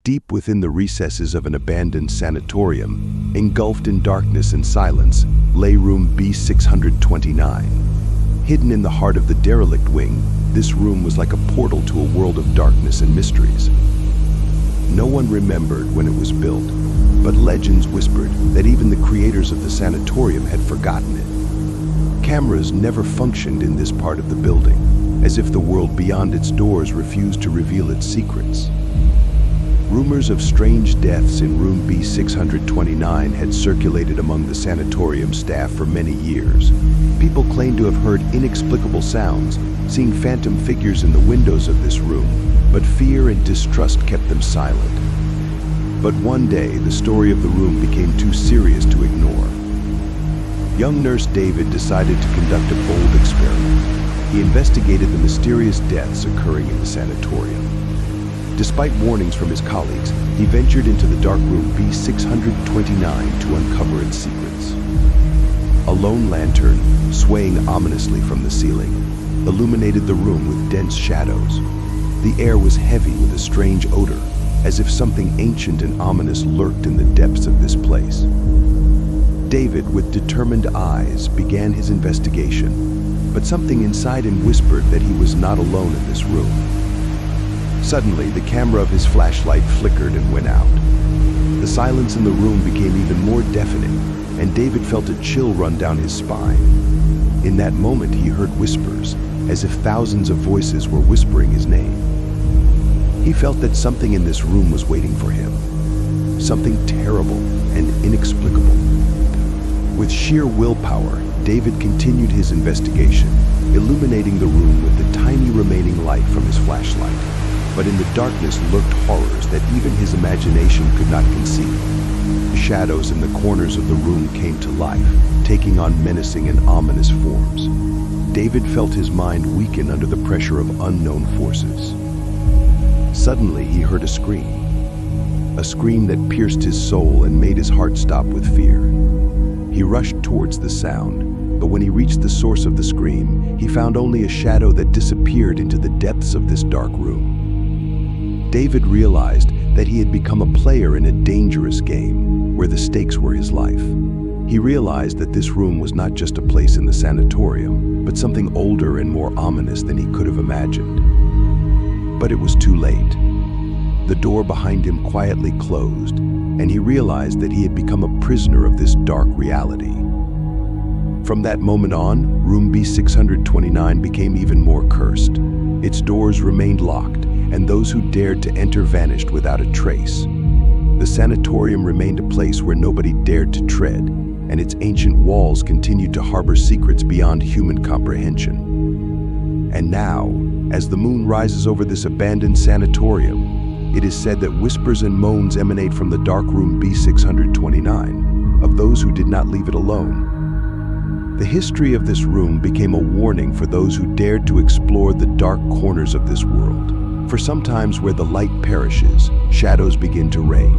Deep within the recesses of an abandoned sanatorium, engulfed in darkness and silence, lay room B-629. Hidden in the heart of the derelict wing, this room was like a portal to a world of darkness and mysteries. No one remembered when it was built, but legends whispered that even the creators of the sanatorium had forgotten it. Cameras never functioned in this part of the building, as if the world beyond its doors refused to reveal its secrets. Rumors of strange deaths in room B-629 had circulated among the sanatorium staff for many years. People claimed to have heard inexplicable sounds, seen phantom figures in the windows of this room, but fear and distrust kept them silent. But one day, the story of the room became too serious to ignore. Young nurse David decided to conduct a bold experiment. He investigated the mysterious deaths occurring in the sanatorium. Despite warnings from his colleagues, he ventured into the dark room B-629 to uncover its secrets. A lone lantern, swaying ominously from the ceiling, illuminated the room with dense shadows. The air was heavy with a strange odor, as if something ancient and ominous lurked in the depths of this place. David, with determined eyes, began his investigation, but something inside him whispered that he was not alone in this room. Suddenly, the camera of his flashlight flickered and went out. The silence in the room became even more deafening, and David felt a chill run down his spine. In that moment, he heard whispers, as if thousands of voices were whispering his name. He felt that something in this room was waiting for him, something terrible and inexplicable. With sheer willpower, David continued his investigation, illuminating the room with the tiny remaining light from his flashlight. But in the darkness lurked horrors that even his imagination could not conceive. The shadows in the corners of the room came to life, taking on menacing and ominous forms. David felt his mind weaken under the pressure of unknown forces. Suddenly, he heard a scream that pierced his soul and made his heart stop with fear. He rushed towards the sound, but when he reached the source of the scream, he found only a shadow that disappeared into the depths of this dark room. David realized that he had become a player in a dangerous game, where the stakes were his life. He realized that this room was not just a place in the sanatorium, but something older and more ominous than he could have imagined. But it was too late. The door behind him quietly closed, and he realized that he had become a prisoner of this dark reality. From that moment on, room B-629 became even more cursed. Its doors remained locked, and those who dared to enter vanished without a trace. The sanatorium remained a place where nobody dared to tread, and its ancient walls continued to harbor secrets beyond human comprehension. And now, as the moon rises over this abandoned sanatorium, it is said that whispers and moans emanate from the dark room B-629, of those who did not leave it alone. The history of this room became a warning for those who dared to explore the dark corners of this world. For sometimes where the light perishes, shadows begin to reign.